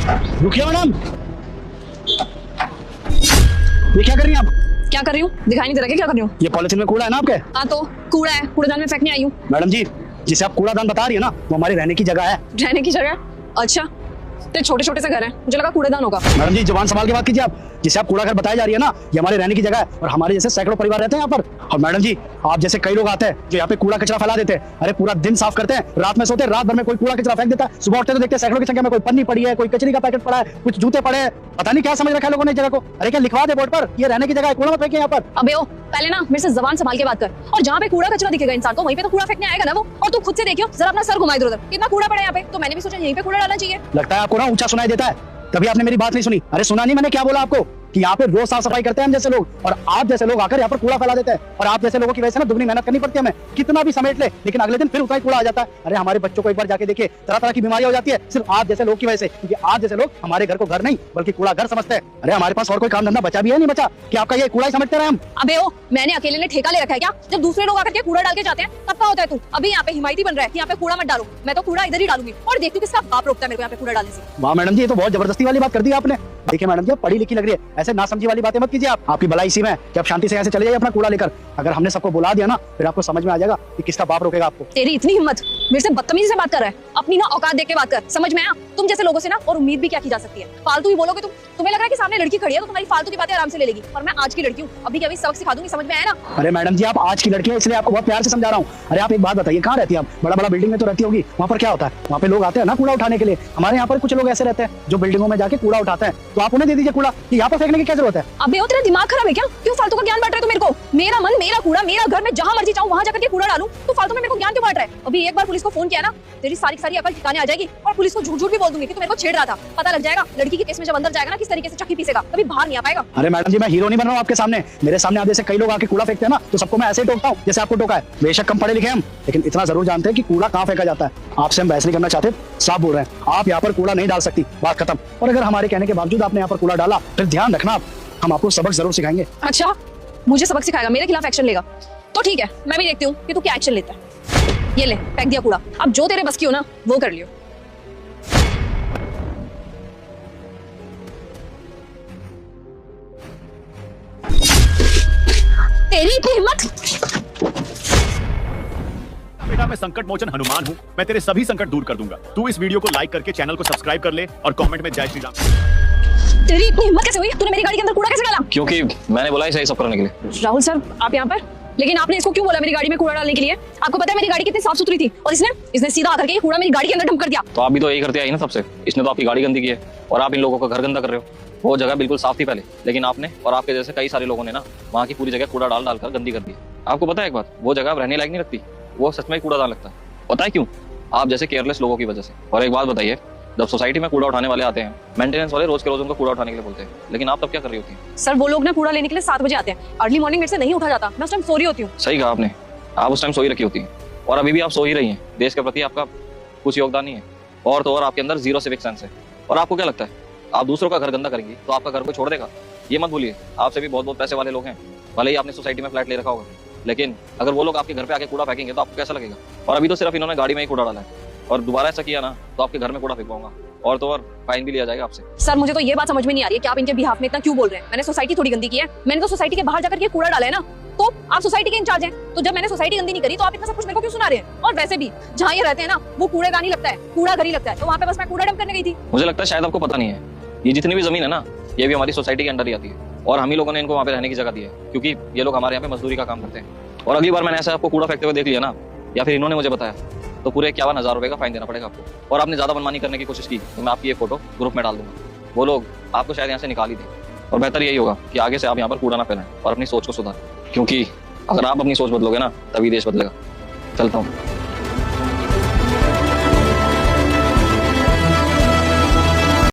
रुकिए मैडम, ये क्या कर रही हैं आप? क्या कर रही हूँ? दिखाई नहीं दे रहा क्या कर रही हूँ? ये पॉलिथीन में कूड़ा है ना आपके? हाँ तो कूड़ा है, कूड़ेदान में फेंकने आई हूँ। मैडम जी, जिसे आप कूड़ादान बता रही है ना, वो हमारी रहने की जगह है। रहने की जगह? अच्छा, तो छोटे छोटे से घर है, मुझे लगा कूड़ेदान होगा। मैडम जी, जुबान संभाल के बात कीजिए। आप जिसे आप कूड़ा घर बताई जा रही है ना, ये हमारे रहने की जगह है और हमारे जैसे सैकड़ों परिवार रहते हैं यहाँ पर। और मैडम जी, आप जैसे कई लोग आते हैं जो यहाँ पे कूड़ा कचरा फैला देते हैं। अरे पूरा दिन साफ करते हैं, रात में सोते हैं, रात भर में कोई कूड़ा कचरा फेंक देता है। सुबह उठते तो देखते हैं सैकड़ों की संख्या में कोई पन्नी पड़ी है, कोई कचरी का पैकेट पड़ा है, कुछ जूते पड़े हैं। पता नहीं क्या समझ रखा है लोगों ने जगह को। अरे क्या लिखवा दे बोर्ड पर, ये रहने की जगह है, कूड़ा मत फेंके यहाँ पर। अबे ओ, पहले ना मेरे से जबान संभाल के बात कर। और जहाँ पे कूड़ा कचरा दिखेगा इंसान को, वहीं पे तो कूड़ा फेंकने आएगा ना वो। और तू खुद से देखियो, जरा अपना सर घुमा इधर उधर, कितना कूड़ा पड़ा है यहाँ पे। तो मैंने भी सोचा यहीं पे कूड़ा डालना चाहिए। लगता है आपको ना ऊंचा सुनाई देता है, तभी आपने मेरी बात नहीं सुनी। अरे सुना नहीं मैंने क्या बोला आपको कि यहाँ पे रोज साफ सफाई करते हैं हम जैसे लोग, और आप जैसे लोग आकर यहाँ पर कूड़ा फैला देते हैं। और आप जैसे लोगों की वजह से ना दुगनी मेहनत करनी पड़ती है हमें। कितना भी समेट ले, लेकिन अगले दिन फिर उतना ही कूड़ा आ जाता है। अरे हमारे बच्चों को एक बार जाके देखिए, तरह तरह की बीमारियां हो जाती है सिर्फ आप जैसे लोग की वजह से। क्योंकि आप जैसे लोग हमारे घर को घर नहीं बल्कि कूड़ा घर समझते हैं। अरे हमारे पास और कोई काम धंधा बचा भी है नहीं बचा कि आपका ये कूड़ा ही समझते रहे हम। अबे ओ, मैंने अकेले ने ठेका ले रखा है क्या? जब दूसरे लोग आकर के कूड़ा डाल के जाते हैं तब क्या होता है? तू अभी यहाँ पे हिमायती बन रहा है कि यहाँ पे कूड़ा मत डालो। मैं तो कूड़ा इधर ही डालूंगी और देखती हूँ किसका बाप रोकता है मेरे को यहाँ पे कूड़ा डालने से। वाह मैडम जी, ये तो बहुत जबरदस्ती वाली बात कर दी आपने। देखिए मैडम जी, आप पढ़ी लिखी लग रही है, ऐसे नासमझी वाली बातें मत कीजिए। आपकी भलाई इसी में कि आप शांति से यहाँ से चले जाइए अपना कूड़ा लेकर। अगर हमने सबको बुला दिया ना, फिर आपको समझ में आ जाएगा कि किसका बाप रोकेगा आपको। तेरी इतनी हिम्मत, मेरे से बदतमीजी से बात कर रहा है। अपनी ना औकात देख के बात कर, समझ में आया? तुम जैसे लोगों से ना और उम्मीद भी क्या की जा सकती है। फालतू ही बोलोगे तुम। तुम्हें लग रहा है कि सामने लड़की खड़ी है तो तुम्हारी फालतू की बातें आराम से ले लेगी। और मैं आज की लड़की हूँ, अभी अभी सबक सिखा दूंगी, समझ में आया ना? अरे मैडम जी, आप आज की लड़की है इसलिए आपको बहुत प्यार से समझा रहा हूँ। अरे आप एक बात बताइए, कहाँ रहती है आप? बड़ा बड़ा बिल्डिंग में तो रहती होगी, वहाँ पर क्या होता है? वहाँ पे लोग आते हैं ना कूड़ा उठाने के लिए। हमारे यहाँ पर कुछ लोग ऐसे रहते हैं जो बिल्डिंगों में जाके कूड़ा उठाते हैं, तो आप उन्हें दे दीजिए कूड़ा। यहाँ पर फेंकने की क्या जरूरत है? अबे ओ, तेरा दिमाग खराब है क्या? क्यों फालतू का ज्ञान बांट रहा है तू मेरे को? मेरा मन, मेरा कूड़ा, मेरा घर, मैं जहाँ मर्जी चाहूँ वहाँ जाकर के कूड़ा डालूं। तो फालतू में मेरे को ज्ञान क्यों बांट रहा है? अभी एक बार पुलिस को फोन किया ना, तेरी सारी की सारी अकल ठिकाने आ जाएगी। और पुलिस को झूठ झूठ भी बोल दूंगी कि तू मेरे को छेड़ रहा था। पता लग जाएगा लड़की के केस में, जब अंदर जाएगा ना किस तरीके से चक्की पीसेगा, कभी बाहर नहीं आ पाएगा। अरे मैडम जी, मैं हीरो नहीं बन रहा हूँ आपके सामने। मेरे सामने आप जैसे कई लोग आके कूड़ा फेंकते हैं ना, तो सबको मैं ऐसे ही टोकता हूँ जैसे आपको टोका है। बेशक कम पढ़े लिखे हम, लेकिन इतना जरूर जानते हैं कि कूड़ा कहाँ फेंका जाता है। आपसे हम बहस नहीं करना चाहते, साफ बोल रहे हैं, आप यहाँ पर कूड़ा नहीं डाल सकती, बात खत्म। और अगर हमारे कहने के बावजूद आपने यहाँ पर कूड़ा डाला, फिर ध्यान रखना आप, हम आपको सबक जरूर सिखाएंगे। अच्छा, मुझे सबक सिखाएगा, मेरे खिलाफ एक्शन लेगा? तो ठीक है, मैं भी देखती हूँ कि तू क्या एक्शन लेता है। ये ले, फेंक दिया कूड़ा। अब जो तेरे बस की हो ना वो कर लियो। तेरी इतनी हिम्मत! बेटा, मैं संकट मोचन हनुमान हूँ, मैं तेरे सभी संकट दूर कर दूंगा। तू इस वीडियो को लाइक करके चैनल को सब्सक्राइब कर ले और कमेंट में जय श्री राम। तेरी इतनी हिम्मत कैसे हुई? तूने मेरी गाड़ी के अंदर कूड़ा कैसे डाला? क्योंकि मैंने बोला इसे सब करने के लिए। राहुल सर, आप यहाँ पर? लेकिन आपने इसको क्यों बोला मेरी गाड़ी में कूड़ा डालने के लिए? आपको पता है मेरी गाड़ी कितनी साफ सुथरी थी, और इसने सीधा आकर के कूड़ा मेरी गाड़ी के अंदर डंप कर दिया। तो आप भी तो यही करते आई ना सबसे। इसने तो आपकी गाड़ी गंदी की है और आप इन लोगों का घर गंदा कर रहे हो। वो जगह बिल्कुल साफ थी पहले, लेकिन आपने और आपके जैसे कई सारे लोगों ने ना वहाँ की पूरी जगह कूड़ा डाल डालकर गंदी कर दी। आपको पता है एक बात, वो जगह अब रहने लायक नहीं लगती, वो सच में कूड़ादान लगता है। पता है क्यों? आप जैसे केयरलेस लोगों की वजह से। और एक बात बताइए, जब सोसाइटी में कूड़ा उठाने वाले आते हैं, मेंटेनेंस वाले रोज के रोज उनको कूड़ा उठाने के लिए बोलते हैं, लेकिन आप तब क्या कर रही होती हैं? सर, वो लोग ना कूड़ा लेने के लिए 7 बजे आते हैं। अर्ली मॉर्निंग मेरे से नहीं उठा जाता, मैं उस टाइम सो रही होती हूँ। सही कहा आपने, आप उस टाइम सो ही रखी होती हैं और अभी भी आप सो ही रही हैं। देश के प्रति आपका कुछ योगदान नहीं है, और तो और आपके अंदर जीरो सिविक सेंस है। और आपको क्या लगता है, आप दूसरों का घर गंदा करेंगी तो आपका घर को छोड़ देगा? ये मत भूलिए, आपसे भी बहुत बहुत पैसे वाले लोग हैं। भले ही आपने सोसाइटी में फ्लैट ले रखा होगा, लेकिन अगर वो लोग आपके घर पे आके कूड़ा फेंकेंगे तो आपको कैसा लगेगा? और अभी तो सिर्फ इन्होंने गाड़ी में ही कूड़ा डाला है, और दोबारा ऐसा किया ना तो आपके घर में कूड़ा फेंकवाऊंगा, और तो और फाइन भी लिया जाएगा आपसे। सर, मुझे तो ये बात समझ में नहीं आ रही है कि आप इनके बिहाफ में इतना क्यों बोल रहे हैं। मैंने सोसाइटी थोड़ी गंदी की है, मैंने तो सोसाइटी के बाहर जाकर के कूड़ा डाला है ना। तो आप सोसाइटी के इंचार्ज हैं, तो जब मैंने सोसाइटी गंदी नहीं करी तो आप इतना सब कुछ मेरे को क्यों सुना रहे हैं? और वैसे भी जहाँ ये रहते हैं ना, वो कूड़ेदान ही लगता है, कूड़ा घर ही लगता है, तो वहाँ पे बस मैं कूड़ा डंप करने गई थी। मुझे लगता है शायद आपको पता नहीं है, ये जितनी भी जमीन है ना, ये भी हमारी सोसाइटी के अंडर ही आती है, और हम ही लोगों ने इनको वहाँ पे रहने की जगह दी है, क्योंकि ये लोग हमारे यहाँ पे मजदूरी का काम करते हैं। और अगली बार मैंने ऐसा आपको कूड़ा फेंकते हुए देख लिया ना, या फिर इन्होंने मुझे बताया, तो पूरे 51,000 रुपए का फाइन देना पड़ेगा आपको। और आपने ज्यादा मनमानी करने की कोशिश की तो मैं आपकी ये फोटो ग्रुप में डाल दूंगा। वो लोग आपको शायद यहाँ से निकाल ही दें, और बेहतर यही होगा कि आगे से आप यहाँ पर कूड़ा ना फैलाएं और अपनी सोच को सुधारें, क्योंकि अगर आप अपनी सोच बदलोगे ना, तभी देश बदलेगा। चलता हूँ।